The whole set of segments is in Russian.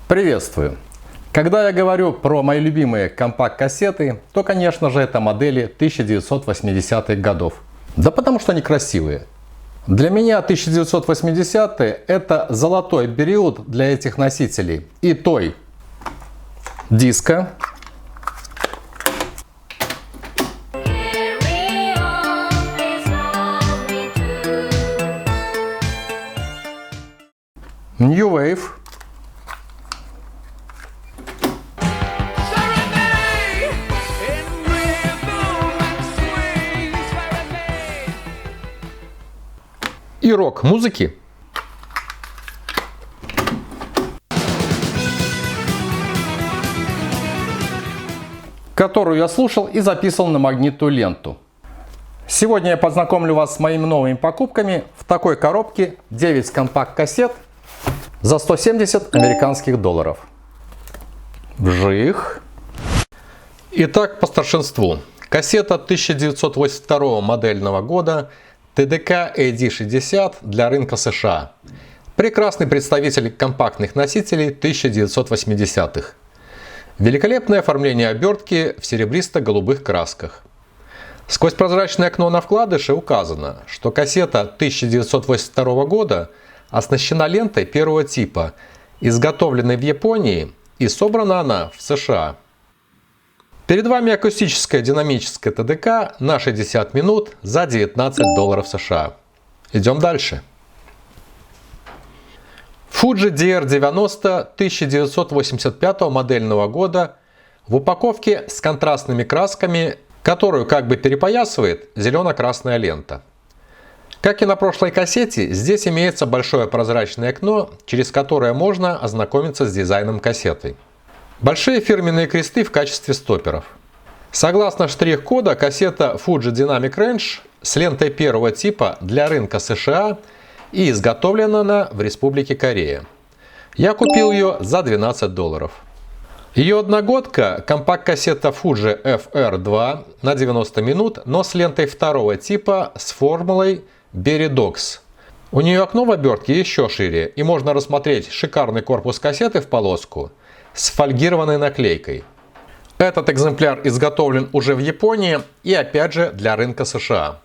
Приветствую! Когда я говорю про мои любимые компакт-кассеты, то, конечно же, это модели 1980-х годов. Да потому что они красивые. Для меня 1980-е это золотой период для этих носителей. И той диско, New Wave, и рок-музыки. Которую я слушал и записывал на магнитную ленту. Сегодня я познакомлю вас с моими новыми покупками в такой коробке 9 компакт-кассет за 170 американских долларов. Вжих. Итак, по старшинству. Кассета 1982 модельного года TDK AD60 для рынка США. Прекрасный представитель компактных носителей 1980-х. Великолепное оформление обертки в серебристо-голубых красках. Сквозь прозрачное окно на вкладыше указано, что кассета 1982 года оснащена лентой первого типа, изготовленной в Японии, и собрана она в США. Перед вами акустическая динамическая TDK на 60 минут за 19 долларов США. Идем дальше. Fuji DR90 1985 модельного года в упаковке с контрастными красками, которую как бы перепоясывает зелено-красная лента. Как и на прошлой кассете, здесь имеется большое прозрачное окно, через которое можно ознакомиться с дизайном кассеты. Большие фирменные кресты в качестве стопперов. Согласно штрих-кода, кассета Fuji Dynamic Range с лентой первого типа для рынка США и изготовлена она в Республике Корея. Я купил ее за 12 долларов. Ее одногодка – компакт-кассета Fuji FR2 на 90 минут, но с лентой второго типа с формулой Beridox. У нее окно в обертке еще шире, и можно рассмотреть шикарный корпус кассеты в полоску с фольгированной наклейкой. Этот экземпляр изготовлен уже в Японии и опять же для рынка США.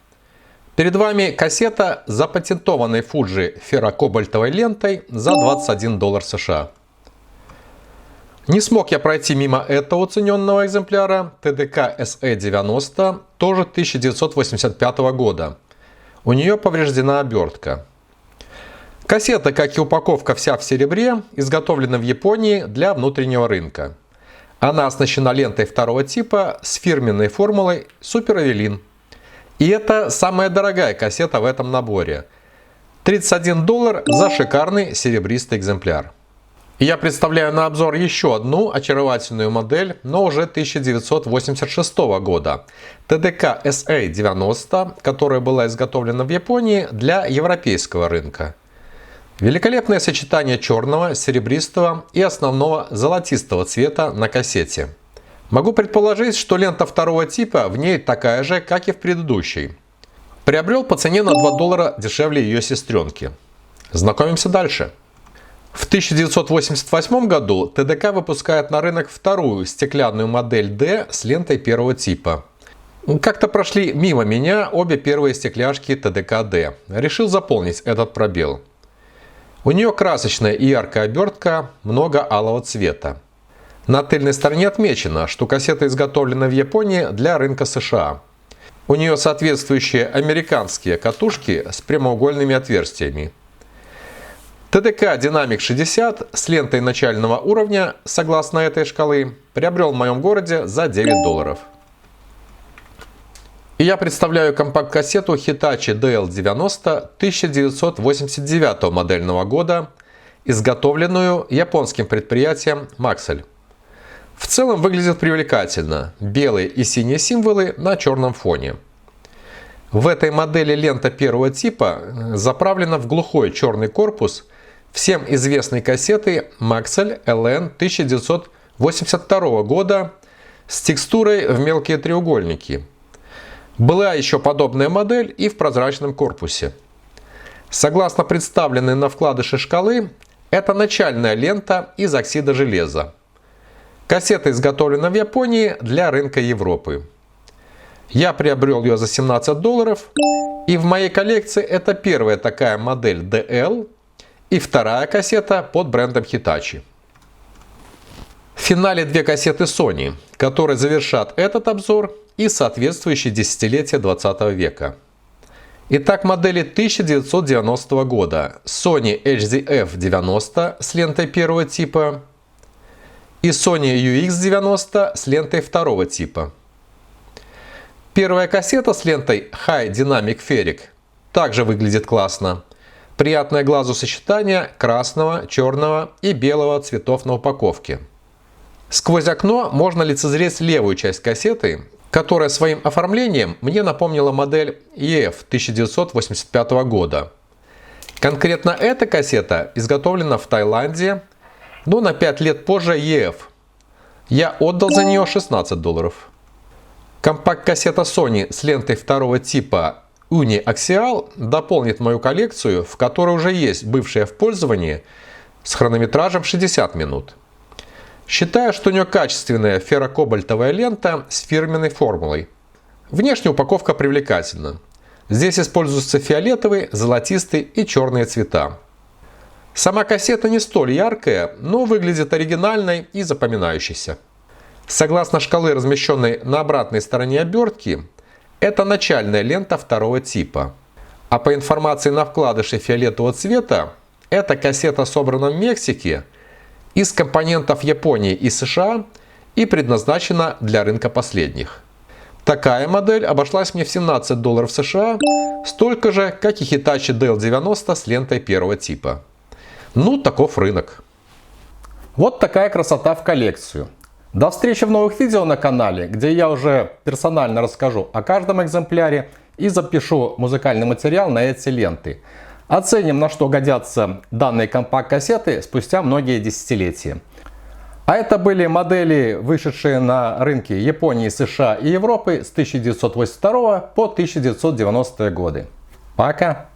Перед вами кассета с запатентованной Fuji феррокобальтовой лентой за 21 доллар США. Не смог я пройти мимо этого уцененного экземпляра TDK SE90, тоже 1985 года. У нее повреждена обертка. Кассета, как и упаковка, вся в серебре, изготовлена в Японии для внутреннего рынка. Она оснащена лентой второго типа с фирменной формулой Super Evelyn. И это самая дорогая кассета в этом наборе. 31 доллар за шикарный серебристый экземпляр. И я представляю на обзор еще одну очаровательную модель, но уже 1986 года. TDK SA90, которая была изготовлена в Японии для европейского рынка. Великолепное сочетание черного, серебристого и основного золотистого цвета на кассете. Могу предположить, что лента второго типа в ней такая же, как и в предыдущей. Приобрел по цене на 2 доллара дешевле ее сестренки. Знакомимся дальше. В 1988 году TDK выпускает на рынок вторую стеклянную модель D с лентой первого типа. Как-то прошли мимо меня обе первые стекляшки TDK D. Решил заполнить этот пробел. У нее красочная и яркая обертка, много алого цвета. На тыльной стороне отмечено, что кассета изготовлена в Японии для рынка США. У нее соответствующие американские катушки с прямоугольными отверстиями. TDK Dynamic 60 с лентой начального уровня, согласно этой шкалы, приобрел в моем городе за 9 долларов. И я представляю компакт-кассету Hitachi DL90 1989 модельного года, изготовленную японским предприятием Maxell. В целом выглядит привлекательно. Белые и синие символы на черном фоне. В этой модели лента первого типа заправлена в глухой черный корпус всем известной кассеты Maxell LN 1982 года с текстурой в мелкие треугольники. Была еще подобная модель и в прозрачном корпусе. Согласно представленной на вкладыше шкалы, Это начальная лента из оксида железа. Кассета изготовлена в Японии для рынка Европы. Я приобрел ее за $17, и в моей коллекции это первая такая модель DL и вторая кассета под брендом Hitachi. В финале две кассеты Sony, которые завершат этот обзор и соответствующие десятилетия 20 века. Итак, модели 1990 года Sony HZF-90 с лентой первого типа и Sony UX-90 с лентой второго типа. Первая кассета с лентой High Dynamic Ferric также выглядит классно. Приятное глазу сочетание красного, черного и белого цветов на упаковке. Сквозь окно можно лицезреть левую часть кассеты, которая своим оформлением мне напомнила модель EF 1985 года. Конкретно эта кассета изготовлена в Таиланде, но на 5 лет позже EF. Я отдал за нее $16. Компакт-кассета Sony с лентой второго типа Uni-Axial дополнит мою коллекцию, в которой уже есть бывшая в пользовании с хронометражем 60 минут. Считаю, что у нее качественная феррокобальтовая лента с фирменной формулой. Внешняя упаковка привлекательна. Здесь используются фиолетовый, золотистый и черные цвета. Сама кассета не столь яркая, но выглядит оригинальной и запоминающейся. Согласно шкалы, размещенной на обратной стороне обертки, это начальная лента второго типа. А по информации на вкладыше фиолетового цвета, эта кассета собрана в Мексике из компонентов Японии и США и предназначена для рынка последних. Такая модель обошлась мне в $17 США, столько же, как и Hitachi DL90 с лентой первого типа. Ну, таков рынок. Вот такая красота в коллекцию. До встречи в новых видео на канале, где я уже персонально расскажу о каждом экземпляре и запишу музыкальный материал на эти ленты. Оценим, на что годятся данные компакт-кассеты спустя многие десятилетия. А это были модели, вышедшие на рынки Японии, США и Европы с 1982 по 1990 годы. Пока!